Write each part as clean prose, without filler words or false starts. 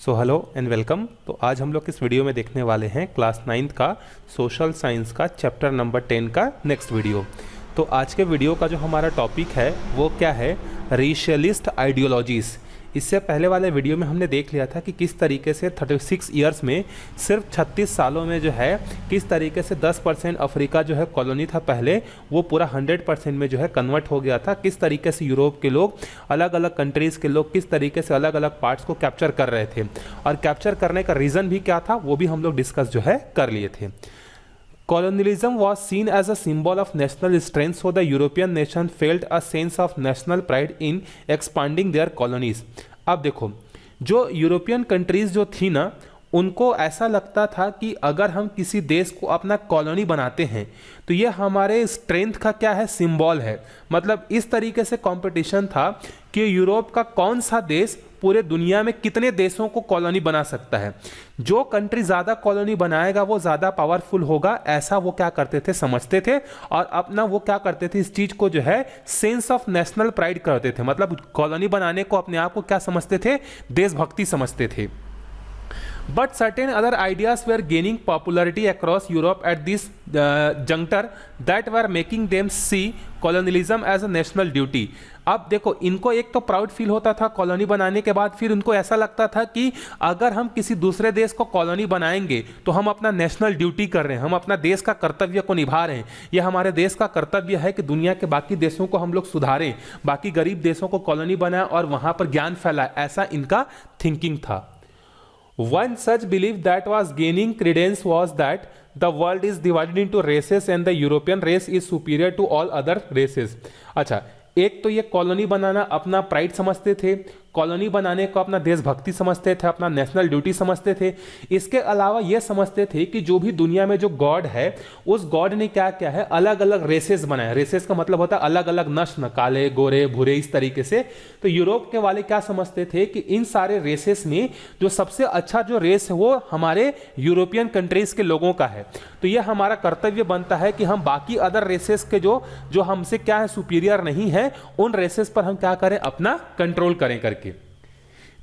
So hello and welcome. तो आज हम लोग इस वीडियो में देखने वाले हैं क्लास 9th का सोशल साइंस का चैप्टर नंबर 10 का नेक्स्ट वीडियो। तो आज के वीडियो का जो हमारा टॉपिक है वो क्या है, रेशियलिस्ट आइडियोलॉजीज़। इससे पहले वाले वीडियो में हमने देख लिया था कि किस तरीके से 36 इयर्स में, सिर्फ 36 सालों में जो है किस तरीके से 10% अफ्रीका जो है कॉलोनी था पहले, वो पूरा 100% में जो है कन्वर्ट हो गया था। किस तरीके से यूरोप के लोग, अलग अलग कंट्रीज़ के लोग किस तरीके से अलग अलग पार्ट्स को कैप्चर कर रहे थे, और कैप्चर करने का रीज़न भी क्या था वो भी हम लोग डिस्कस जो है कर लिए थे। Colonialism was seen as a symbol of national strength, so the European nation felt a sense of national pride in expanding their colonies. अब देखो, जो यूरोपियन कंट्रीज जो थी ना, उनको ऐसा लगता था कि अगर हम किसी देश को अपना कॉलोनी बनाते हैं तो ये हमारे स्ट्रेंथ का क्या है, सिंबल है। मतलब इस तरीके से कंपटीशन था कि यूरोप का कौन सा देश पूरे दुनिया में कितने देशों को कॉलोनी बना सकता है। जो कंट्री ज़्यादा कॉलोनी बनाएगा वो ज़्यादा पावरफुल होगा, ऐसा वो क्या करते थे, समझते थे। और अपना वो क्या करते थे, इस चीज़ को जो है सेंस ऑफ नेशनल प्राइड करते थे। मतलब कॉलोनी बनाने को अपने आप को क्या समझते थे, देशभक्ति समझते थे। But certain other ideas were gaining popularity across Europe at this juncture that were making them see colonialism as a national duty. अब देखो, इनको एक तो प्राउड फील होता था कॉलोनी बनाने के बाद, फिर उनको ऐसा लगता था कि अगर हम किसी दूसरे देश को कॉलोनी बनाएंगे तो हम अपना नेशनल ड्यूटी कर रहे हैं, हम अपना देश का कर्तव्य को निभा रहे हैं। यह हमारे देश का कर्तव्य है कि दुनिया के बाकी देशों को हम लोग सुधारें, बाकी गरीब देशों को कॉलोनी बनाएं और वहाँ पर ज्ञान फैलाएं। ऐसा इनका थिंकिंग था। One such belief that was gaining credence was that the world is divided into races and the European race is superior to all other races. अच्छा, एक तो ये कॉलोनी बनाना अपना प्राइड समझते थे, कॉलोनी बनाने को अपना देशभक्ति समझते थे, अपना नेशनल ड्यूटी समझते थे। इसके अलावा ये समझते थे कि जो भी दुनिया में जो गॉड है, उस गॉड ने क्या क्या है, अलग अलग रेसेस बनाए। रेसेस का मतलब होता है अलग अलग नस्ल, काले, गोरे, भूरे, इस तरीके से। तो यूरोप के वाले क्या समझते थे कि इन सारे रेसेस में जो सबसे अच्छा जो रेस है वो हमारे यूरोपियन कंट्रीज के लोगों का है। तो ये हमारा कर्तव्य बनता है कि हम बाकी अदर रेसेस के जो हमसे क्या है, सुपीरियर नहीं है, उन रेसेस पर हम क्या करें, अपना कंट्रोल करें करके।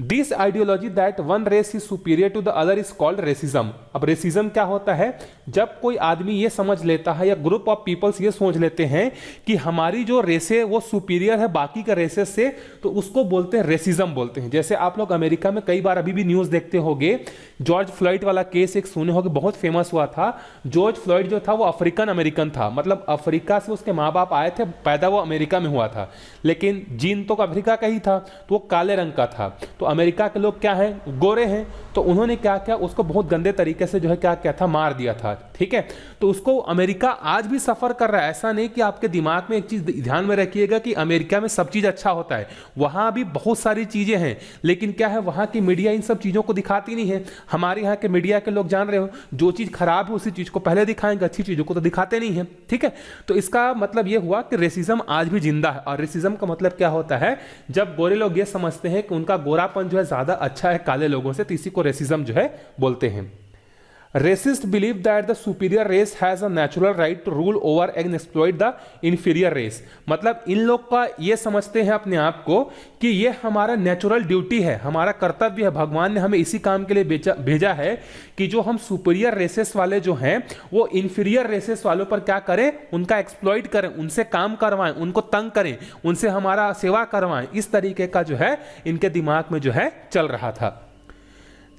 This ideology that one race is superior to the other is called racism. अब रेसिज्म क्या होता है, जब कोई आदमी ये समझ लेता है या ग्रुप ऑफ पीपल्स ये सोच लेते हैं कि हमारी जो रेस है वो सुपीरियर है बाकी के रेसेस से, तो उसको बोलते हैं रेसिज्म बोलते हैं। जैसे आप लोग अमेरिका में कई बार अभी भी न्यूज़ देखते होंगे, जॉर्ज फ्लॉयड वाला केस एक सुने होंगे, बहुत फेमस हुआ था। जॉर्ज फ्लॉयड जो था वो अफ्रीकन अमेरिकन था, मतलब अफ्रीका से उसके माँ बाप आए थे, पैदा वो अमेरिका में हुआ था, लेकिन जीन तो अफ्रीका का ही था, तो वो काले रंग का था। तो अमेरिका के लोग क्या है, गोरे हैं, तो उन्होंने क्या किया, उसको बहुत गंदे तरीके से जो है क्या किया था, मार दिया था। ठीक है, तो उसको अमेरिका आज भी सफर कर रहा है। ऐसा नहीं कि आपके दिमाग में एक चीज ध्यान में रखिएगा कि अमेरिका में सब चीज अच्छा होता है, वहां भी बहुत सारी चीजें हैं, लेकिन क्या है, वहां की मीडिया इन सब चीजों को दिखाती नहीं है। हमारे यहाँ के मीडिया के लोग जान रहे हो, जो चीज खराब है उसी चीज को पहले दिखाएंगे, अच्छी चीजों को तो दिखाते नहीं है। ठीक है, तो इसका मतलब यह हुआ कि रेसिज्म आज भी जिंदा है। और रेसिज्म का मतलब क्या होता है, जब गोरे लोग ये समझते हैं कि उनका गोरापन जो है ज्यादा अच्छा है काले लोगों से, तो इसी को रेसिज्म जो है बोलते हैं। Racists believe that the superior race has a natural right to rule over and exploit the inferior race. मतलब इन लोग का ये समझते हैं अपने आप को कि ये हमारा नेचुरल ड्यूटी है, हमारा कर्तव्य है, भगवान ने हमें इसी काम के लिए भेजा है कि जो हम सुपीरियर रेसेस वाले जो हैं वो इंफीरियर रेसेस वालों पर क्या करें, उनका एक्सप्लॉइट करें, उनसे काम करवाएं, उनको तंग करें, उनसे हमारा सेवा करवाएं। इस तरीके का जो है इनके दिमाग में जो है चल रहा था।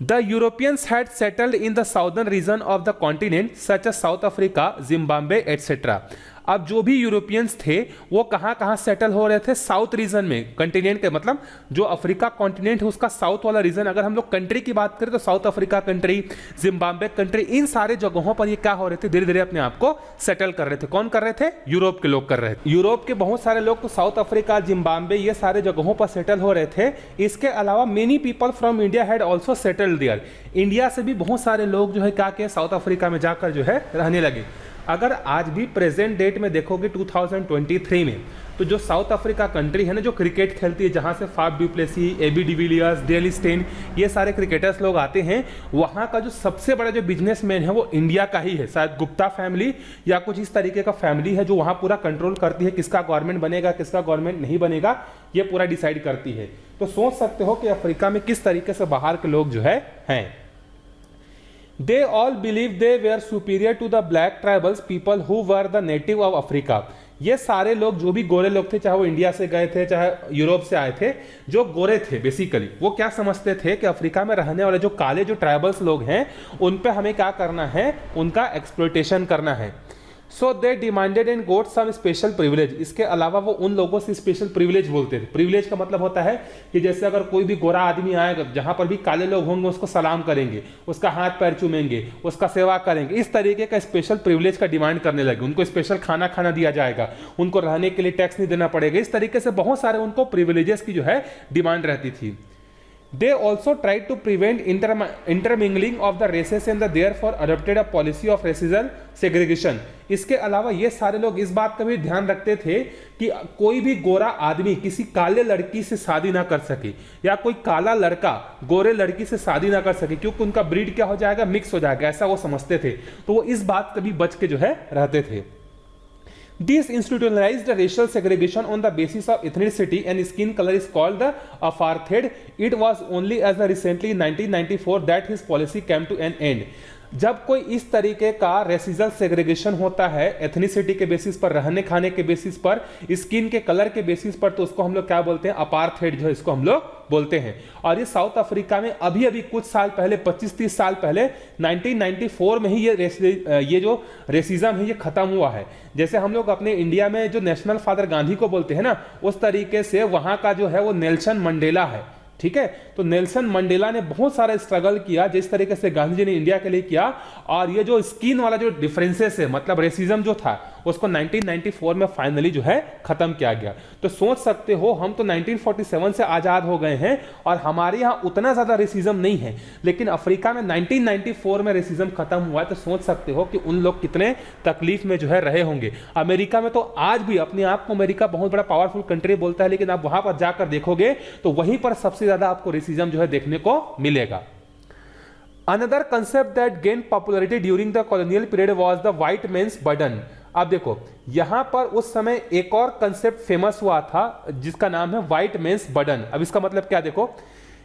The Europeans had settled in the southern region of the continent such as South Africa, Zimbabwe, etc. अब जो भी यूरोपियंस थे वो कहाँ कहाँ सेटल हो रहे थे, साउथ रीजन में, कंटिनेंट के मतलब जो अफ्रीका कॉन्टिनेंट है उसका साउथ वाला रीजन। अगर हम लोग कंट्री की बात करें तो South Africa country, Zimbabwe country, इन सारे जगहों पर ये क्या हो रहे थे, धीरे धीरे अपने आप को सेटल कर रहे थे। कौन कर रहे थे, यूरोप के लोग कर रहे थे। यूरोप के बहुत सारे लोग तो साउथ अफ्रीका, जिम्बाब्वे, ये सारे जगहों पर सेटल हो रहे थे। इसके अलावा many people from India had also settled there. India से भी बहुत सारे लोग जो है क्या किए, साउथ अफ्रीका में जाकर जो है रहने लगे। अगर आज भी प्रेजेंट डेट में देखोगे 2023 में, तो जो साउथ अफ्रीका कंट्री है ना, जो क्रिकेट खेलती है, जहाँ से Faf du Plessis, AB de Villiers, Dale Steyn, ये सारे क्रिकेटर्स लोग आते हैं, वहाँ का जो सबसे बड़ा जो बिजनेसमैन है वो इंडिया का ही है। शायद गुप्ता फैमिली या कुछ इस तरीके का फैमिली है जो वहाँ पूरा कंट्रोल करती है, किसका गवर्नमेंट बनेगा, किसका गवर्नमेंट नहीं बनेगा, ये पूरा डिसाइड करती है। तो सोच सकते हो कि अफ्रीका में किस तरीके से बाहर के लोग जो है हैं। They all believe they were superior to the black tribals people who were the native of Africa। ये सारे लोग जो भी गोरे लोग थे, चाहे वो इंडिया से गए थे चाहे यूरोप से आए थे, जो गोरे थे बेसिकली, वो क्या समझते थे कि अफ्रीका में रहने वाले जो काले जो ट्राइबल्स लोग हैं उन पे हमें क्या करना है, उनका एक्सप्लॉयटेशन करना है। So they demanded and got some special privilege. इसके अलावा वो उन लोगों से स्पेशल प्रिविलेज बोलते थे। प्रिविलेज का मतलब होता है कि जैसे अगर कोई भी गोरा आदमी आएगा, जहां पर भी काले लोग होंगे उसको सलाम करेंगे, उसका हाथ पैर चूमेंगे, उसका सेवा करेंगे, इस तरीके का स्पेशल प्रिविलेज का डिमांड करने लगे। उनको स्पेशल खाना दिया जाएगा, उनको रहने के लिए टैक्स नहीं देना पड़ेगा। इस तरीके से बहुत सारे उनको प्रिविलेजेस की जो है डिमांड रहती थी। They also tried to prevent intermingling of the races and therefore adopted a policy of racial segregation। इसके अलावा ये सारे लोग इस बात का भी ध्यान रखते थे कि कोई भी गोरा आदमी किसी काले लड़की से शादी ना कर सके, या कोई काला लड़का गोरे लड़की से शादी ना कर सके, क्योंकि उनका ब्रीड क्या हो जाएगा, मिक्स हो जाएगा, ऐसा वो समझते थे। तो वो इस बात का भी बच के जो है रहते थे। This institutionalized racial segregation on the basis of ethnicity and skin color is called the apartheid। It was only as recently 1994 that his policy came to an end। जब कोई इस तरीके का रेसिजल सेग्रीगेशन होता है, एथनिसिटी के बेसिस पर, रहने खाने के बेसिस पर, स्किन के कलर के बेसिस पर, तो उसको हम लोग क्या बोलते हैं, अपार्थेड जो है इसको हम लोग बोलते हैं। और ये साउथ अफ्रीका में अभी अभी कुछ साल पहले, 25-30 साल पहले 1994 में ही ये जो रेसिज्म है ये खत्म हुआ है। जैसे हम लोग अपने इंडिया में जो नेशनल फादर गांधी को बोलते हैं ना, उस तरीके से वहां का जो है वो नेल्सन मंडेला है। ठीक है, तो नेल्सन मंडेला ने बहुत सारा स्ट्रगल किया जिस तरीके से गांधी जी ने इंडिया के लिए किया। और ये जो स्किन वाला जो डिफरेंसेस है, मतलब रेसिज्म जो था, उसको 1994 में फाइनली जो है खत्म किया गया। तो सोच सकते हो, हम तो 1947 से आजाद हो गए हैं और हमारे यहाँ उतना ज्यादा रेसिज्म नहीं है, लेकिन अफ्रीका में 1994 में रेसिज्म खत्म हुआ है। तो सोच सकते हो कि उन लोग कितने तकलीफ में जो है रहे होंगे। अमेरिका में तो आज भी अपने आप को अमेरिका बहुत बड़ा पावरफुल कंट्री बोलता है, लेकिन आप वहां पर जाकर देखोगे तो वहीं पर सबसे ज्यादा आपको रेसिज्म जो है देखने को मिलेगा। Another concept that gained popularity during the colonial period was the white man's burden। अब देखो, यहां पर उस समय एक और कंसेप्ट फेमस हुआ था जिसका नाम है व्हाइट मेंस बर्डन। अब इसका मतलब क्या, देखो,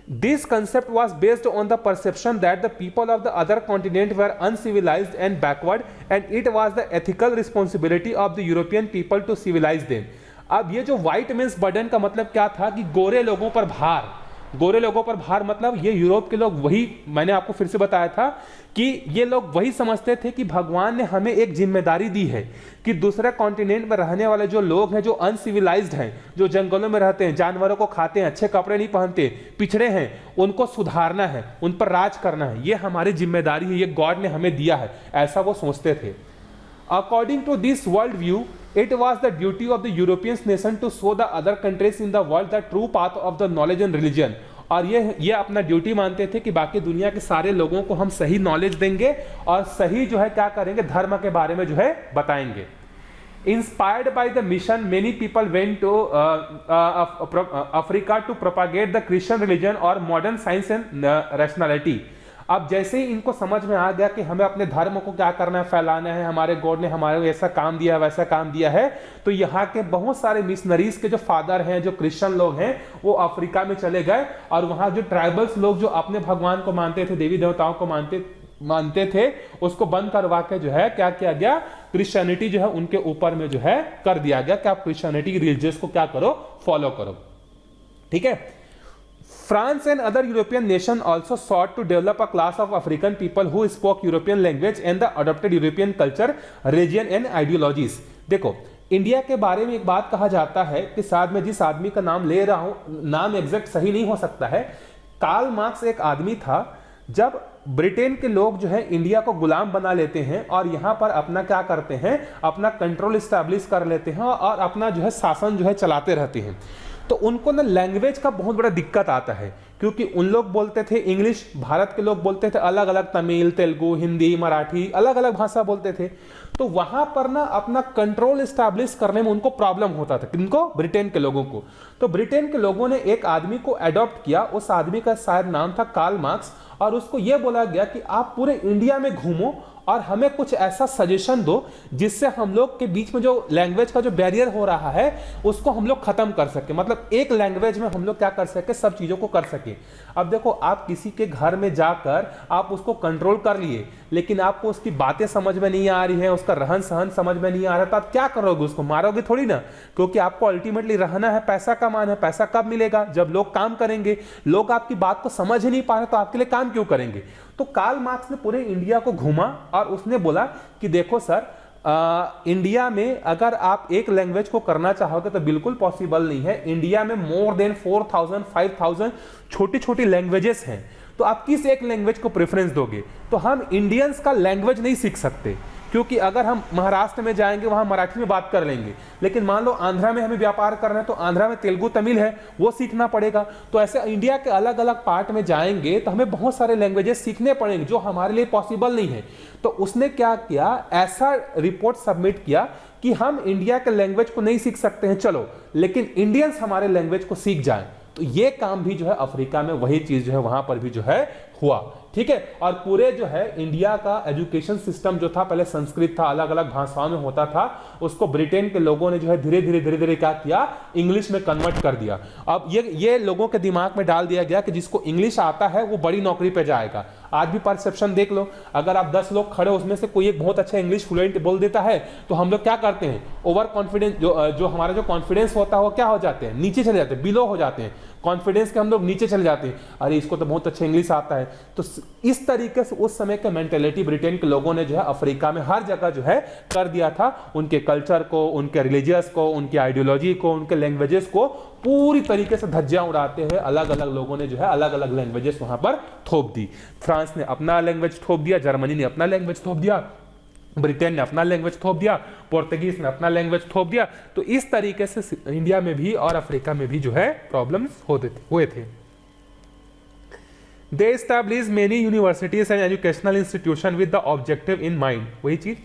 this concept was based on the perception that the people of the other continent were uncivilised and backward and it was the ethical responsibility of the European people to civilise them. अब ये जो white mains burden का मतलब क्या था कि गोरे लोगों पर भार, गोरे लोगों पर भार, मतलब ये यूरोप के लोग, वही मैंने आपको फिर से बताया था कि ये लोग वही समझते थे कि भगवान ने हमें एक जिम्मेदारी दी है कि दूसरे कॉन्टिनेंट में रहने वाले जो लोग हैं, जो अनसिविलाइज्ड हैं, जो जंगलों में रहते हैं, जानवरों को खाते हैं, अच्छे कपड़े नहीं पहनते, पिछड़े हैं, उनको सुधारना है, उन पर राज करना है, ये हमारी जिम्मेदारी है, ये गॉड ने हमें दिया है, ऐसा वो सोचते थे। According to this world view, it was the duty of the European nation to show the other countries in the world the true path of the knowledge and religion। और ये अपना ड्यूटी मानते थे कि बाकी दुनिया के सारे लोगों को हम सही नॉलेज देंगे और सही जो है क्या करेंगे, धर्म के बारे में जो है बताएंगे। Inspired by the mission, many people went to Africa to propagate the Christian religion or modern science and rationality। अब जैसे ही इनको समझ में आ गया कि हमें अपने धर्म को क्या करना है, फैलाना है, हमारे गॉड ने हमारे ऐसा काम दिया है, वैसा काम दिया है, तो यहाँ के बहुत सारे मिशनरीज के जो फादर हैं, जो क्रिश्चियन लोग हैं, वो अफ्रीका में चले गए और वहाँ जो ट्राइबल्स लोग जो अपने भगवान को मानते थे, देवी देवताओं को मानते थे, उसको बंद करवा के जो है क्या किया गया, क्रिश्चियनिटी जो है उनके ऊपर में जो है कर दिया गया कि आप क्रिश्चियनिटी रिलीजियस को क्या करो, फॉलो करो। ठीक है, France and other European nations also sought to develop a class of African people who spoke European language and the adopted European culture, religion and ideologies। देखो, इंडिया के बारे में एक बात कहा जाता है कि साथ में जिस आदमी का नाम ले रहा हूं, नाम एग्जैक्ट सही नहीं हो सकता है, कार्ल मार्क्स एक आदमी था। जब ब्रिटेन के लोग जो है इंडिया को गुलाम बना लेते हैं और यहां पर अपना क्या करते हैं, अपना कंट्रोल स्टैब्लिश कर लेते हैं और अपना जो है शासन जो है चलाते रहते हैं, तो उनको ना लैंग्वेज का बहुत बड़ा दिक्कत आता है, क्योंकि उन लोग बोलते थे इंग्लिश, भारत के लोग बोलते थे अलग अलग, तमिल, तेलुगु, हिंदी, मराठी, अलग अलग भाषा बोलते थे। तो वहां पर ना अपना कंट्रोल स्टैब्लिश करने में उनको प्रॉब्लम होता था। किनको? ब्रिटेन के लोगों को। तो ब्रिटेन के लोगों ने एक आदमी को अडॉप्ट किया, उस आदमी का शायद नाम था कार्ल मार्क्स, और उसको यह बोला गया कि आप पूरे इंडिया में घूमो और हमें कुछ ऐसा सजेशन दो जिससे हम लोग के बीच में जो लैंग्वेज का जो बैरियर हो रहा है उसको हम लोग खत्म कर सके। मतलब एक लैंग्वेज में हम लोग क्या कर सके, सब चीजों को कर सके। अब देखो, आप किसी के घर में जाकर आप उसको कंट्रोल कर लिए, लेकिन आपको उसकी बातें समझ में नहीं आ रही है, उसका रहन सहन समझ में नहीं आ रहा, तो आप क्या करोगे? उसको मारोगे थोड़ी ना, क्योंकि आपको अल्टीमेटली रहना है, पैसा कमाना है। पैसा कब मिलेगा? जब लोग काम करेंगे। लोग आपकी बात को समझ ही नहीं पा रहे तो आपके लिए काम क्यों करेंगे? तो कार्ल मार्क्स ने पूरे इंडिया को घूमा और उसने बोला कि देखो सर, इंडिया में अगर आप एक लैंग्वेज को करना चाहोगे तो बिल्कुल पॉसिबल नहीं है। इंडिया में मोर देन 4000 5000 छोटी छोटी लैंग्वेजेस हैं, तो आप किस एक लैंग्वेज को प्रेफरेंस दोगे? तो हम इंडियंस का लैंग्वेज नहीं सीख सकते, क्योंकि अगर हम महाराष्ट्र में जाएंगे वहां मराठी में बात कर लेंगे, लेकिन मान लो आंध्रा में हमें व्यापार करना है तो आंध्रा में तेलुगु तमिल है, वो सीखना पड़ेगा। तो ऐसे इंडिया के अलग अलग पार्ट में जाएंगे तो हमें बहुत सारे लैंग्वेजेस सीखने पड़ेंगे जो हमारे लिए पॉसिबल नहीं है। तो उसने क्या किया, ऐसा रिपोर्ट सबमिट किया कि हम इंडिया के लैंग्वेज को नहीं सीख सकते हैं, चलो लेकिन इंडियंस हमारे लैंग्वेज को सीख जाएं। तो ये काम भी जो है अफ्रीका में वही चीज जो है वहां पर भी जो है हुआ। ठीक है। और पूरे जो है इंडिया का एजुकेशन सिस्टम जो था, पहले संस्कृत था, अलग अलग भाषाओं में होता था, उसको ब्रिटेन के लोगों ने जो है धीरे धीरे क्या किया, इंग्लिश में कन्वर्ट कर दिया। अब ये लोगों के दिमाग में डाल दिया गया कि जिसको इंग्लिश आता है वो बड़ी नौकरी पे जाएगा। आज भी परसेप्शन देख लो, अगर आप 10 लोग खड़े उसमें से कोई एक बहुत अच्छा इंग्लिश फ्लुएंट बोल देता है तो हम लोग क्या करते हैं, ओवर कॉन्फिडेंस, जो हमारा जो कॉन्फिडेंस होता है वो क्या हो जाते हैं, नीचे चले जाते हैं, बिलो हो जाते हैं, कॉन्फिडेंस के हम लोग नीचे चले जाते हैं, अरे इसको तो बहुत अच्छा इंग्लिश आता है। तो इस तरीके से उस समय का मेंटेलिटी ब्रिटेन के लोगों ने जो है अफ्रीका में हर जगह जो है कर दिया था। उनके कल्चर को, उनके रिलीजियस को, उनकी आइडियोलॉजी को, उनके लैंग्वेजेस को पूरी तरीके से धज्जियां उड़ाते हुए अलग अलग लोगों ने जो है अलग अलग लैंग्वेजेस वहां पर थोप दी। फ्रांस ने अपना लैंग्वेज थोप दिया, जर्मनी ने अपना लैंग्वेज थोप दिया, ब्रिटेन ने अपना लैंग्वेज थोप दिया, पोर्तुगीज ने अपना लैंग्वेज थोप दिया। तो इस तरीके से इंडिया में भी और अफ्रीका में भी जो है प्रॉब्लम्स हुए थे। They established many universities and educational institutions with the objective in mind। वही चीज,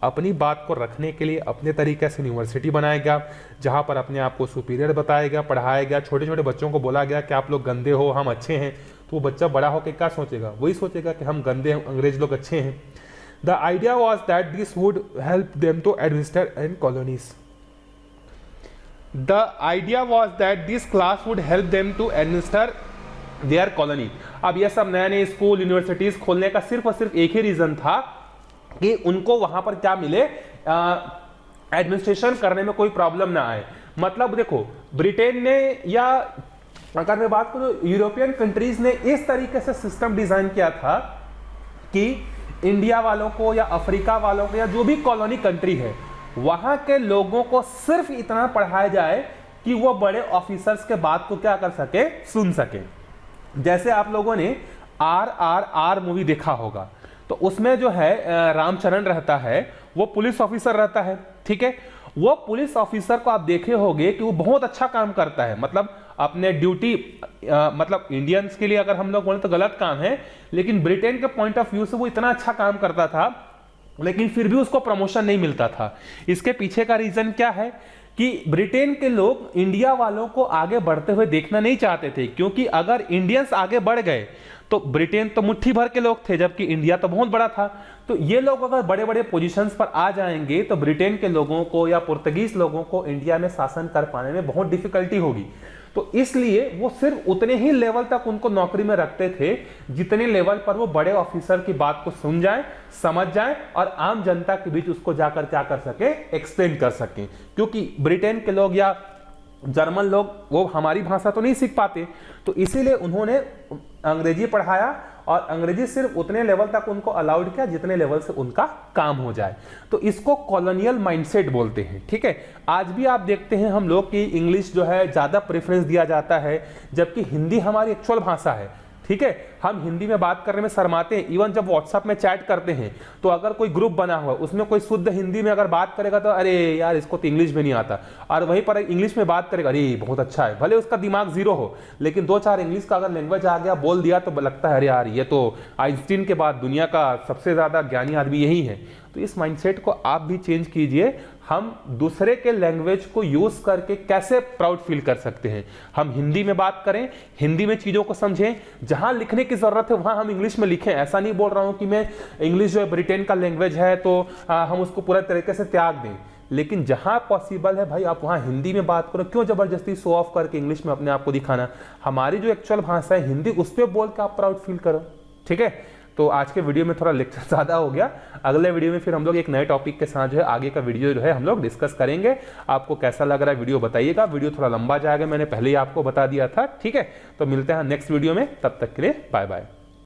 अपनी बात को रखने के लिए अपने तरीके से यूनिवर्सिटी बनाया गया, जहां पर अपने आप को सुपीरियर बताया गया, पढ़ाया गया। छोटे छोटे बच्चों को बोला गया कि आप लोग गंदे हो, हम अच्छे हैं। तो वो बच्चा बड़ा होकर क्या सोचेगा, वही सोचेगा कि हम गंदे हैं, अंग्रेज लोग अच्छे हैं। The idea was that this would help them to administer in colonies। The idea was that this class would help them to administer their colony। अब यह सब नए नए स्कूल यूनिवर्सिटीज खोलने का सिर्फ और सिर्फ एक ही रीजन था कि उनको वहां पर क्या मिले, एडमिनिस्ट्रेशन करने में कोई प्रॉब्लम ना आए। मतलब देखो, ब्रिटेन ने या अगर मैं बात करूं यूरोपियन कंट्रीज ने इस तरीके से सिस्टम डिजाइन किया था कि इंडिया वालों को या अफ्रीका वालों को या जो भी कॉलोनी कंट्री है वहां के लोगों को सिर्फ इतना पढ़ाया जाए कि वो बड़े ऑफिसर्स के बात को क्या कर सके, सुन सके। जैसे आप लोगों ने RRR मूवी देखा होगा, तो उसमें जो है रामचरण रहता है, वो पुलिस ऑफिसर रहता है। ठीक है, वो पुलिस ऑफिसर को आप देखे होंगे कि वो बहुत अच्छा काम करता है, मतलब अपने ड्यूटी, मतलब इंडियंस के लिए अगर हम लोग बोले तो गलत काम है, लेकिन ब्रिटेन के पॉइंट ऑफ व्यू से वो इतना अच्छा काम करता था, लेकिन फिर भी उसको प्रमोशन नहीं मिलता था। इसके पीछे का रीजन क्या है कि ब्रिटेन के लोग इंडिया वालों को आगे बढ़ते हुए देखना नहीं चाहते थे, क्योंकि अगर इंडियंस आगे बढ़ गए तो ब्रिटेन तो मुट्ठी भर के लोग थे, जबकि इंडिया तो बहुत बड़ा था। तो ये लोग अगर बड़े बड़े पोजीशंस पर आ जाएंगे तो ब्रिटेन के लोगों को या पुर्तगीज लोगों को इंडिया में शासन कर पाने में बहुत डिफिकल्टी होगी। तो इसलिए वो सिर्फ उतने ही लेवल तक उनको नौकरी में रखते थे जितने लेवल पर वो बड़े ऑफिसर की बात को सुन जाएं, समझ जाएं और आम जनता के बीच उसको जाकर क्या कर सके, एक्सप्लेन कर सके। क्योंकि ब्रिटेन के लोग या जर्मन लोग वो हमारी भाषा तो नहीं सीख पाते, तो इसीलिए उन्होंने अंग्रेजी पढ़ाया और अंग्रेजी सिर्फ उतने लेवल तक उनको अलाउड किया जितने लेवल से उनका काम हो जाए। तो इसको कॉलोनियल माइंडसेट बोलते हैं। ठीक है, आज भी आप देखते हैं हम लोग की इंग्लिश जो है ज्यादा प्रेफरेंस दिया जाता है, जबकि हिंदी हमारी एक्चुअल भाषा है। ठीक है, हम हिंदी में बात करने में शर्माते हैं। इवन जब व्हाट्सएप में चैट करते हैं तो अगर कोई ग्रुप बना हुआ उसमें कोई शुद्ध हिंदी में अगर बात करेगा तो अरे यार इसको तो इंग्लिश में नहीं आता, और वहीं पर इंग्लिश में बात करेगा अरे बहुत अच्छा है, भले उसका दिमाग जीरो हो, लेकिन दो चार इंग्लिश का अगर लैंग्वेज आ गया बोल दिया तो लगता है अरे यार ये तो आइंस्टीन के बाद दुनिया का सबसे ज्यादा ज्ञानी आदमी यही है। तो इस माइंडसेट को आप भी चेंज कीजिए। हम दूसरे के लैंग्वेज को यूज करके कैसे प्राउड फील कर सकते हैं। हम हिंदी में बात करें, हिंदी में चीजों को समझें, जहां लिखने की जरूरत है वहां हम इंग्लिश में लिखें। ऐसा नहीं बोल रहा हूं कि मैं इंग्लिश जो है ब्रिटेन का लैंग्वेज है तो हम उसको पूरा तरीके से त्याग दें, लेकिन जहां पॉसिबल है भाई आप वहां हिंदी में बात करो। क्यों जबरदस्ती शो ऑफ करके इंग्लिश में अपने आप को दिखाना। हमारी जो एक्चुअल भाषा है हिंदी, उस पर बोल के आप प्राउड फील करो। ठीक है, तो आज के वीडियो में थोड़ा लेक्चर ज्यादा हो गया। अगले वीडियो में फिर हम लोग एक नए टॉपिक के साथ जो है आगे का वीडियो जो है हम लोग डिस्कस करेंगे। आपको कैसा लग रहा है वीडियो बताइएगा। वीडियो थोड़ा लंबा जाएगा, मैंने पहले ही आपको बता दिया था। ठीक है, तो मिलते हैं नेक्स्ट वीडियो में, तब तक के लिए बाय बाय।